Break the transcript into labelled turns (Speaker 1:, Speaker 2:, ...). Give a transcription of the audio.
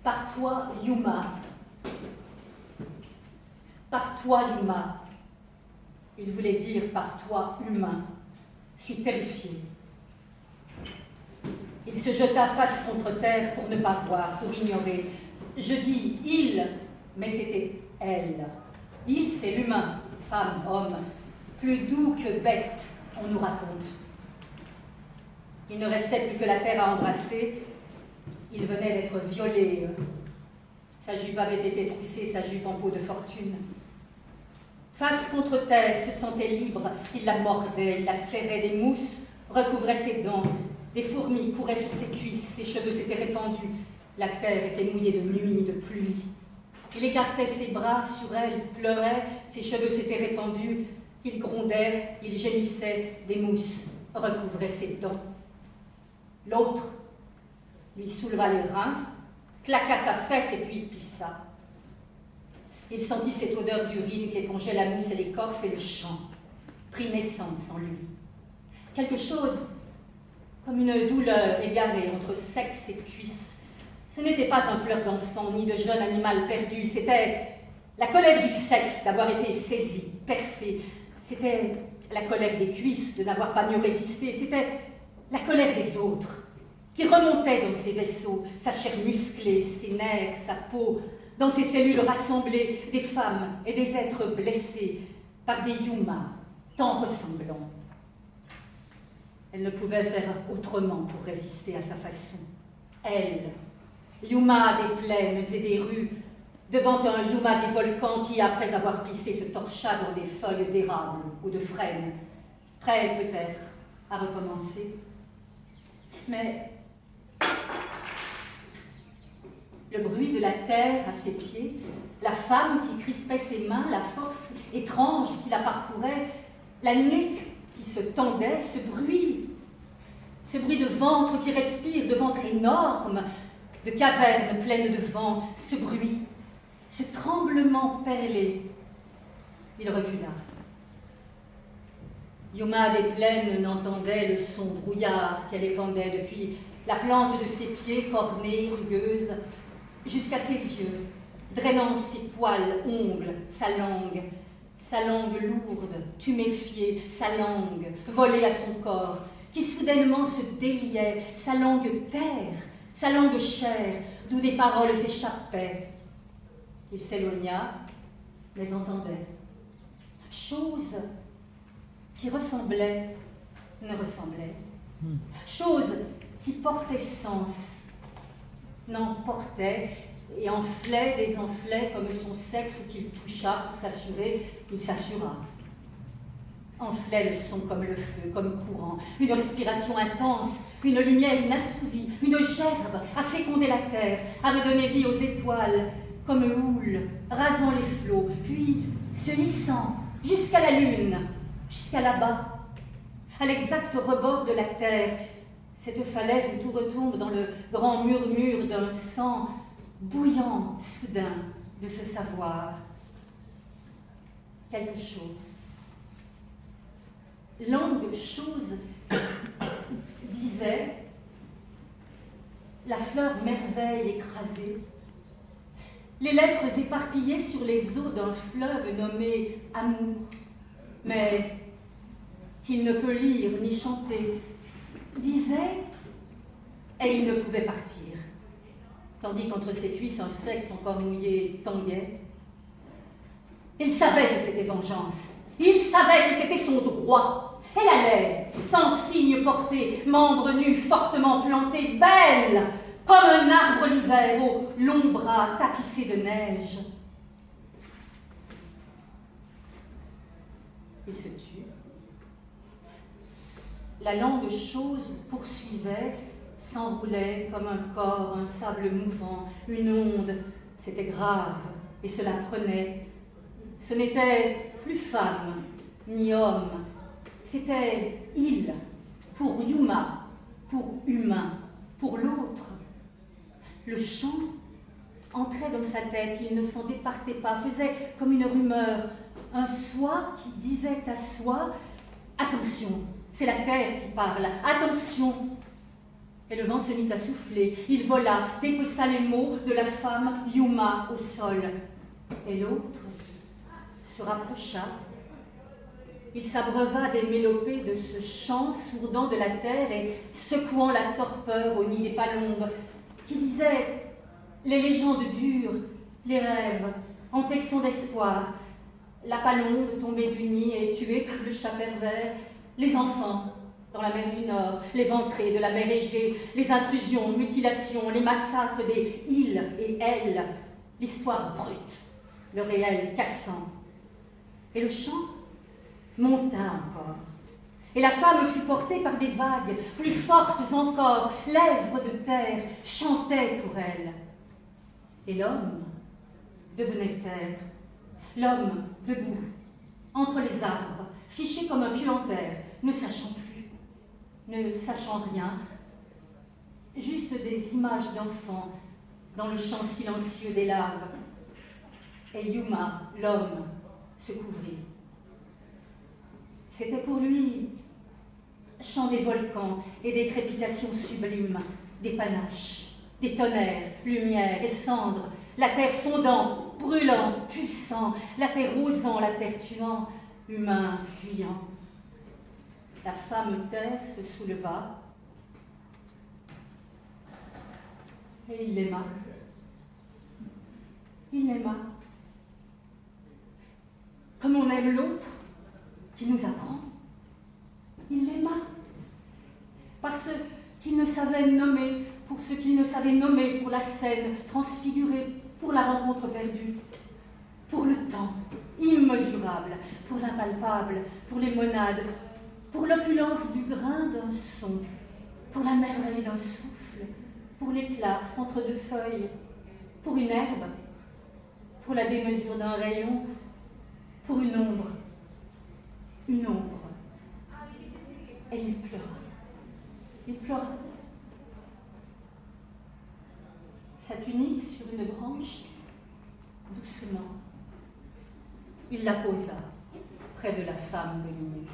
Speaker 1: Par toi, Yuma. Par toi, Yuma. Il voulait dire par toi, humain. Je suis terrifiée. Il se jeta face contre terre pour ne pas voir, pour ignorer. Je dis il, mais c'était elle. Il, c'est l'humain, femme, homme, plus doux que bête, on nous raconte. Il ne restait plus que la terre à embrasser. Il venait d'être violé. Sa jupe avait été troussée, sa jupe en peau de fortune. Face contre terre, se sentait libre. Il la mordait, il la serrait, des mousses recouvraient ses dents. Des fourmis couraient sur ses cuisses, ses cheveux s'étaient répandus. La terre était mouillée de nuit, de pluie. Il écartait ses bras sur elle, pleurait, ses cheveux s'étaient répandus. Il grondait, il gémissait, des mousses recouvraient ses dents. L'autre lui souleva les reins, claqua sa fesse et puis pissa. Il sentit cette odeur d'urine qui épongeait la mousse et l'écorce et le champ, prit naissance en lui. Quelque chose comme une douleur égarée entre sexe et cuisse. Ce n'était pas un pleur d'enfant ni de jeune animal perdu, c'était la colère du sexe d'avoir été saisi, percé. C'était la colère des cuisses de n'avoir pas mieux résisté. C'était la colère des autres qui remontait dans ses vaisseaux, sa chair musclée, ses nerfs, sa peau, dans ses cellules rassemblées, des femmes et des êtres blessés par des Yuma tant ressemblants. Elle ne pouvait faire autrement pour résister à sa façon. Elle, Yuma des plaines et des rues, devant un Yuma des volcans qui, après avoir pissé, se torcha dans des feuilles d'érable ou de frêne, prêt peut-être à recommencer. Mais le bruit de la terre à ses pieds, la femme qui crispait ses mains, la force étrange qui la parcourait, la nuque qui se tendait, ce bruit de ventre qui respire, de ventre énorme, de cavernes pleines de vent, ce bruit, ce tremblement perlé. Il recula. Yuma des plaines n'entendait le son brouillard qu'elle épandait depuis la plante de ses pieds cornés, rugueuse, jusqu'à ses yeux, drainant ses poils, ongles, sa langue lourde, tuméfiée, sa langue volée à son corps, qui soudainement se déliait, sa langue terre, sa langue chair, d'où des paroles s'échappaient. Il s'éloigna, mais entendait. Chose qui ressemblait, ne ressemblait. Chose qui portait sens, n'en portait, et enflait, désenflait comme son sexe qu'il toucha pour s'assurer, il s'assura. Enflait le son comme le feu, comme courant, une respiration intense, une lumière inassouvie, une gerbe à féconder la terre, à redonner vie aux étoiles, comme houle, rasant les flots, puis se lissant jusqu'à la lune, jusqu'à là-bas, à l'exact rebord de la terre, cette falaise où tout retombe dans le grand murmure d'un sang bouillant soudain de se savoir. Quelque chose. Langue chose disait la fleur merveille écrasée, les lettres éparpillées sur les eaux d'un fleuve nommé amour, mais qu'il ne peut lire ni chanter, disait, et il ne pouvait partir, tandis qu'entre ses cuisses un sexe encore mouillé tanguait. Il savait que c'était vengeance, il savait que c'était son droit. Elle allait, sans signe porté, membres nus fortement plantés, belle, comme un arbre l'hiver aux longs bras tapissés de neige. Il se tut. La langue chose poursuivait, s'enroulait comme un corps, un sable mouvant, une onde. C'était grave, et cela prenait. Ce n'était plus femme, ni homme. C'était il, pour Yuma, pour humain, pour l'autre. Le chant entrait dans sa tête, il ne s'en départait pas, faisait comme une rumeur, un soi qui disait à soi « Attention, c'est la terre qui parle, attention !» Et le vent se mit à souffler. Il vola, dépeça les mots de la femme Yuma au sol. Et l'autre se rapprocha. Il s'abreuva des mélopées de ce chant sourdant de la terre et secouant la torpeur au nid des palombes, qui disait les légendes dures, les rêves, en tesson d'espoir, la palombe tombée du nid et tuée par le chat pervers, les enfants dans la mer du Nord, les ventrées de la mer Égée, les intrusions, mutilations, les massacres des ils et elles, l'histoire brute, le réel cassant. Et le chant monta encore. Et la femme fut portée par des vagues plus fortes encore, lèvres de terre chantaient pour elle. Et l'homme devenait terre, l'homme debout, entre les arbres, fiché comme un pieu en terre, ne sachant plus, ne sachant rien, juste des images d'enfants dans le champ silencieux des laves. Et Yuma, l'homme, se couvrit. C'était pour lui chant des volcans et des crépitations sublimes, des panaches, des tonnerres, lumière et cendres, la terre fondant, brûlant, puissant, la terre osant, la terre tuant, humain fuyant. La femme terre se souleva et il l'aima. Il l'aima. Comme on aime l'autre qui nous apprend. Il l'aima. Parce qu'il ne savait nommer, pour ce qu'il ne savait nommer, pour la scène transfigurée, pour la rencontre perdue, pour le temps immesurable, pour l'impalpable, pour les monades, pour l'opulence du grain d'un son, pour la merveille d'un souffle, pour l'éclat entre deux feuilles, pour une herbe, pour la démesure d'un rayon, pour une ombre. Une ombre. Et il pleura. Il pleura. Sa tunique sur une branche, doucement. Il la posa près de la femme de minuit.